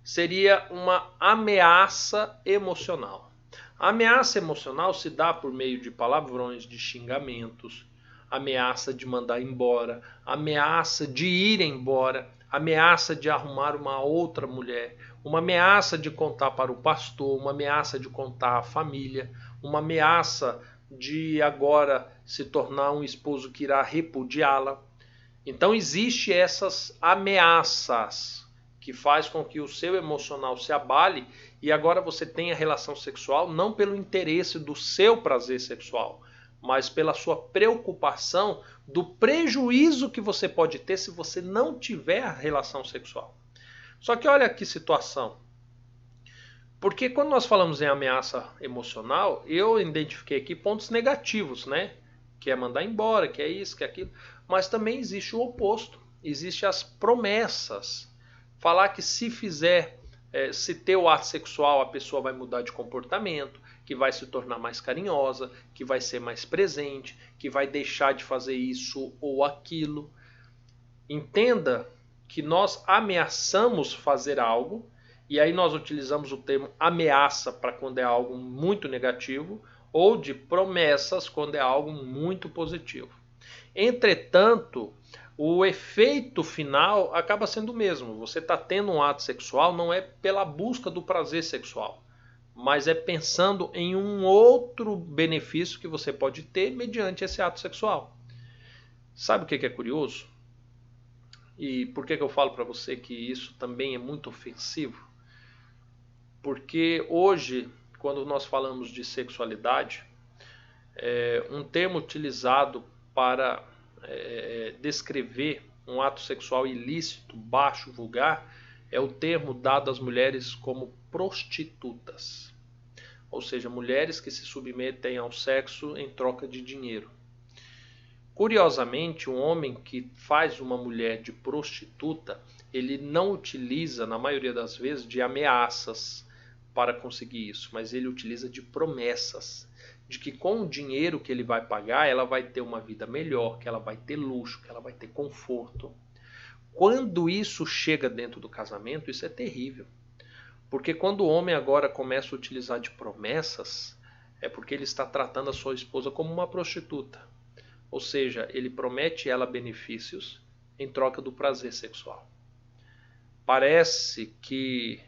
seria uma ameaça emocional. A ameaça emocional se dá por meio de palavrões, de xingamentos, ameaça de mandar embora, ameaça de ir embora, ameaça de arrumar uma outra mulher, uma ameaça de contar para o pastor, uma ameaça de contar à família, uma ameaça de agora se tornar um esposo que irá repudiá-la. Então existe essas ameaças que faz com que o seu emocional se abale e agora você tenha relação sexual não pelo interesse do seu prazer sexual, mas pela sua preocupação do prejuízo que você pode ter se você não tiver a relação sexual. Só que olha que situação. Porque quando nós falamos em ameaça emocional, eu identifiquei aqui pontos negativos, né? Que é mandar embora, que é isso, que é aquilo. Mas também existe o oposto. Existem as promessas. Falar que se fizer, se ter o ato sexual, a pessoa vai mudar de comportamento, que vai se tornar mais carinhosa, que vai ser mais presente, que vai deixar de fazer isso ou aquilo. Entenda que nós ameaçamos fazer algo, e aí nós utilizamos o termo ameaça para quando é algo muito negativo, ou de promessas quando é algo muito positivo. Entretanto, o efeito final acaba sendo o mesmo. Você está tendo um ato sexual não é pela busca do prazer sexual, mas é pensando em um outro benefício que você pode ter mediante esse ato sexual. Sabe o que é curioso? E por que eu falo para você que isso também é muito ofensivo? Porque hoje, quando nós falamos de sexualidade, um termo utilizado para descrever um ato sexual ilícito, baixo, vulgar, é o termo dado às mulheres como prostitutas. Ou seja, mulheres que se submetem ao sexo em troca de dinheiro. Curiosamente, um homem que faz uma mulher de prostituta, ele não utiliza, na maioria das vezes, de ameaças para conseguir isso, mas ele utiliza de promessas, de que com o dinheiro que ele vai pagar, ela vai ter uma vida melhor, que ela vai ter luxo, que ela vai ter conforto. Quando isso chega dentro do casamento, isso é terrível. Porque quando o homem agora começa a utilizar de promessas, é porque ele está tratando a sua esposa como uma prostituta. Ou seja, ele promete ela benefícios em troca do prazer sexual. Parece que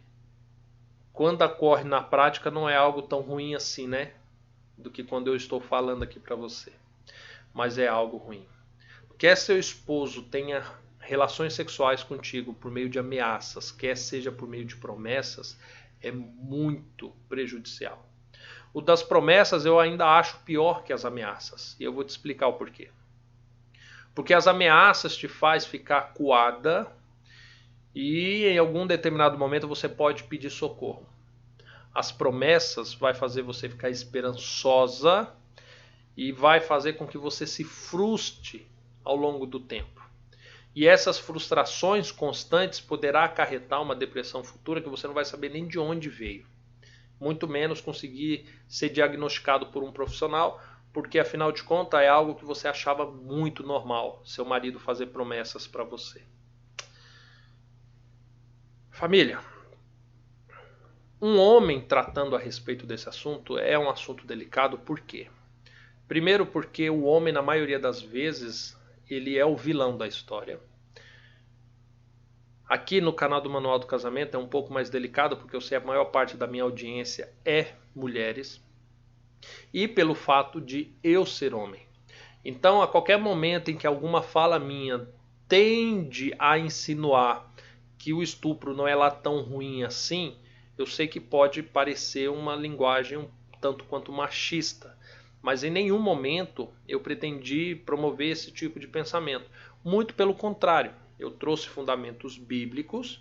quando ocorre na prática não é algo tão ruim assim, né? Do que quando eu estou falando aqui para você. Mas é algo ruim. Quer seu esposo tenha relações sexuais contigo por meio de ameaças, quer seja por meio de promessas, é muito prejudicial. O das promessas eu ainda acho pior que as ameaças. E eu vou te explicar o porquê. Porque as ameaças te faz ficar acuada e em algum determinado momento você pode pedir socorro. As promessas vai fazer você ficar esperançosa e vai fazer com que você se frustre ao longo do tempo. E essas frustrações constantes poderá acarretar uma depressão futura que você não vai saber nem de onde veio. Muito menos conseguir ser diagnosticado por um profissional, porque afinal de contas é algo que você achava muito normal, seu marido fazer promessas para você. Família, um homem tratando a respeito desse assunto é um assunto delicado, por quê? Primeiro porque o homem, na maioria das vezes, ele é o vilão da história. Aqui no canal do Manual do Casamento é um pouco mais delicado, porque eu sei a maior parte da minha audiência é mulheres. E pelo fato de eu ser homem. Então, a qualquer momento em que alguma fala minha tende a insinuar que o estupro não é lá tão ruim assim, eu sei que pode parecer uma linguagem um tanto quanto machista. Mas em nenhum momento eu pretendi promover esse tipo de pensamento. Muito pelo contrário. Eu trouxe fundamentos bíblicos,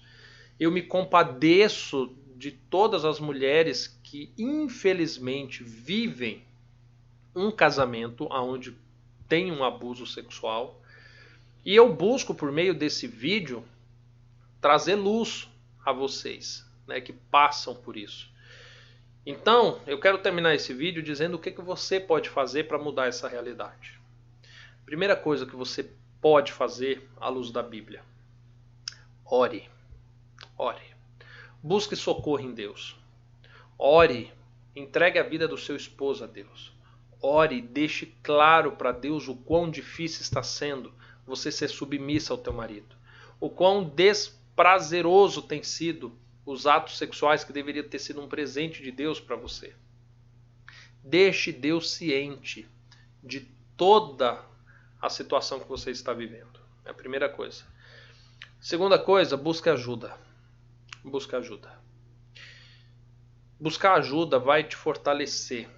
eu me compadeço de todas as mulheres que infelizmente vivem um casamento onde tem um abuso sexual, e eu busco por meio desse vídeo trazer luz a vocês, né, que passam por isso. Então, eu quero terminar esse vídeo dizendo o que você pode fazer para mudar essa realidade. Primeira coisa que você pode fazer à luz da Bíblia: ore. Ore. Busque socorro em Deus. Ore. Entregue a vida do seu esposo a Deus. Ore. Deixe claro para Deus o quão difícil está sendo você ser submissa ao teu marido. O quão desprazeroso tem sido os atos sexuais que deveriam ter sido um presente de Deus para você. Deixe Deus ciente de toda a situação que você está vivendo. É a primeira coisa. Segunda coisa, busque ajuda. Busque ajuda. Buscar ajuda vai te fortalecer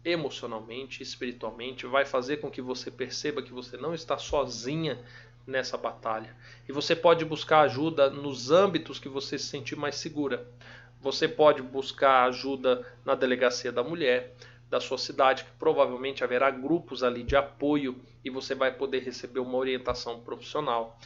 emocionalmente, espiritualmente, vai fazer com que você perceba que você não está sozinha nessa batalha. E você pode buscar ajuda nos âmbitos que você se sentir mais segura. Você pode buscar ajuda na delegacia da mulher da sua cidade, que provavelmente haverá grupos ali de apoio e você vai poder receber uma orientação profissional.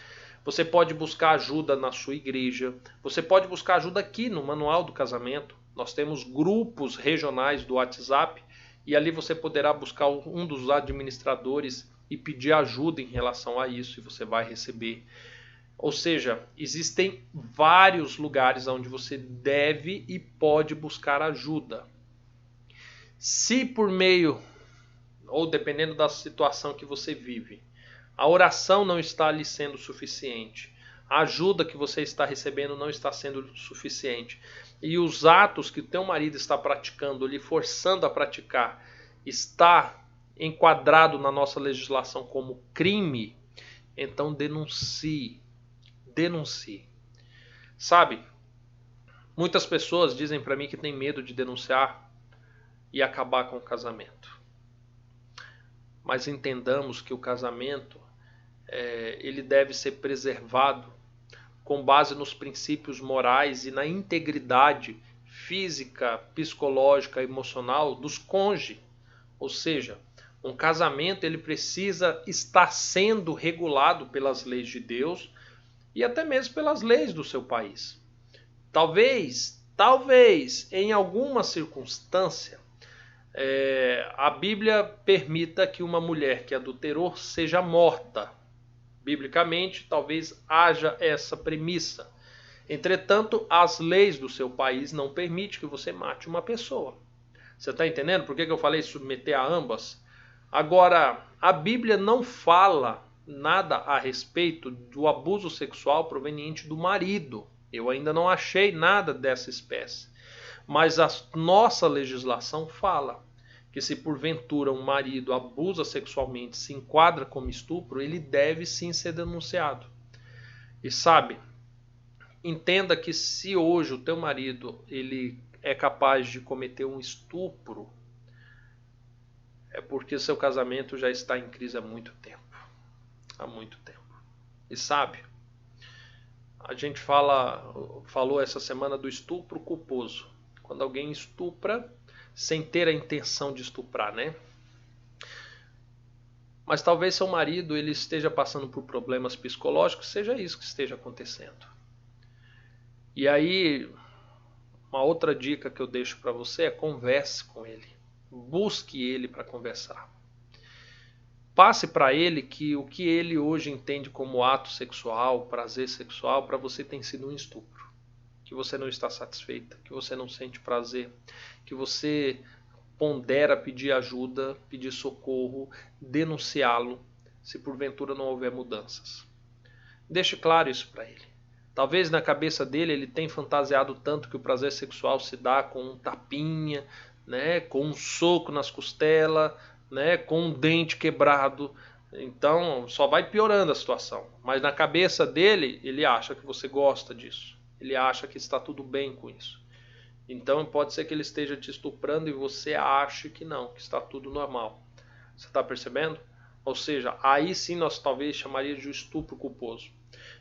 Você pode buscar ajuda na sua igreja. Você pode buscar ajuda aqui no Manual do Casamento. Nós temos grupos regionais do WhatsApp e ali você poderá buscar um dos administradores e pedir ajuda em relação a isso e você vai receber. Ou seja, existem vários lugares onde você deve e pode buscar ajuda. Se por meio, ou dependendo da situação que você vive, a oração não está lhe sendo suficiente, a ajuda que você está recebendo não está sendo suficiente, e os atos que o teu marido está praticando, lhe forçando a praticar, está enquadrado na nossa legislação como crime, então denuncie. Denuncie. Sabe, muitas pessoas dizem para mim que tem medo de denunciar e acabar com o casamento. Mas entendamos que o casamento ele deve ser preservado com base nos princípios morais e na integridade física, psicológica, emocional dos cônjuges. Ou seja, um casamento ele precisa estar sendo regulado pelas leis de Deus e até mesmo pelas leis do seu país. Talvez, em alguma circunstância, a Bíblia permita que uma mulher que adulterou seja morta. Biblicamente, talvez haja essa premissa. Entretanto, as leis do seu país não permitem que você mate uma pessoa. Você está entendendo por que eu falei submeter a ambas? Agora, a Bíblia não fala nada a respeito do abuso sexual proveniente do marido. Eu ainda não achei nada dessa espécie. Mas a nossa legislação fala que se porventura um marido abusa sexualmente, se enquadra como estupro, ele deve sim ser denunciado. E sabe, entenda que se hoje o teu marido ele é capaz de cometer um estupro, é porque seu casamento já está em crise há muito tempo. Há muito tempo. E sabe, a gente falou essa semana do estupro culposo. Quando alguém estupra sem ter a intenção de estuprar, né? Mas talvez seu marido ele esteja passando por problemas psicológicos, seja isso que esteja acontecendo. E aí, uma outra dica que eu deixo para você é converse com ele. Busque ele para conversar. Passe para ele que o que ele hoje entende como ato sexual, prazer sexual, para você tem sido um estupro. Que você não está satisfeita, que você não sente prazer, que você pondera pedir ajuda, pedir socorro, denunciá-lo, se porventura não houver mudanças. Deixe claro isso para ele. Talvez na cabeça dele ele tenha fantasiado tanto que o prazer sexual se dá com um tapinha, né, com um soco nas costelas, né, com um dente quebrado. Então só vai piorando a situação. Mas na cabeça dele, ele acha que você gosta disso. Ele acha que está tudo bem com isso. Então pode ser que ele esteja te estuprando e você ache que não, que está tudo normal. Você está percebendo? Ou seja, aí sim nós talvez chamaríamos de estupro culposo.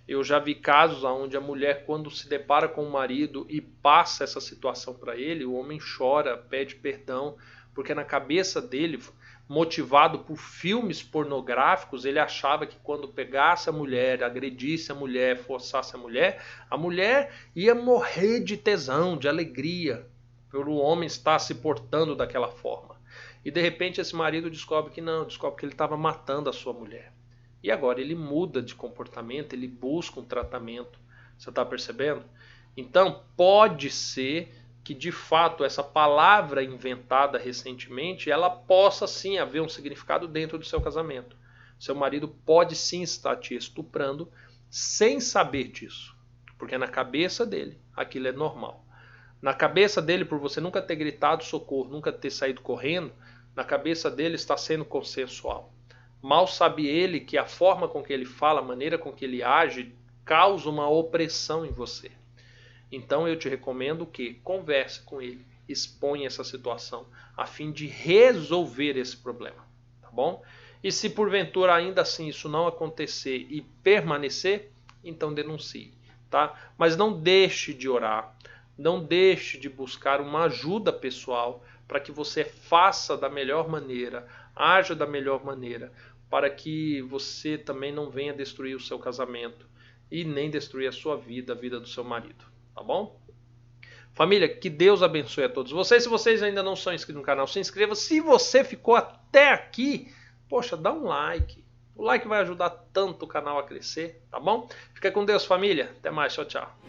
Eu já vi casos onde a mulher, quando se depara com o marido e passa essa situação para ele, o homem chora, pede perdão, porque na cabeça dele, motivado por filmes pornográficos, ele achava que quando pegasse a mulher, agredisse a mulher, forçasse a mulher ia morrer de tesão, de alegria, pelo homem estar se portando daquela forma. E de repente esse marido descobre que não, descobre que ele estava matando a sua mulher. E agora ele muda de comportamento, ele busca um tratamento. Você está percebendo? Então pode ser que de fato essa palavra inventada recentemente, ela possa sim haver um significado dentro do seu casamento. Seu marido pode sim estar te estuprando sem saber disso, porque na cabeça dele aquilo é normal. Na cabeça dele, por você nunca ter gritado socorro, nunca ter saído correndo, na cabeça dele está sendo consensual. Mal sabe ele que a forma com que ele fala, a maneira com que ele age, causa uma opressão em você. Então eu te recomendo que converse com ele, exponha essa situação, a fim de resolver esse problema, tá bom? E se porventura ainda assim isso não acontecer e permanecer, então denuncie, tá? Mas não deixe de orar, Não deixe de buscar uma ajuda pessoal para que você faça da melhor maneira, haja da melhor maneira, para que você também não venha destruir o seu casamento e nem destruir a sua vida, a vida do seu marido, tá bom? Família, que Deus abençoe a todos vocês. Se vocês ainda não são inscritos no canal, se inscreva. Se você ficou até aqui, poxa, dá um like. O like vai ajudar tanto o canal a crescer, tá bom? Fica com Deus, família. Até mais, tchau, tchau.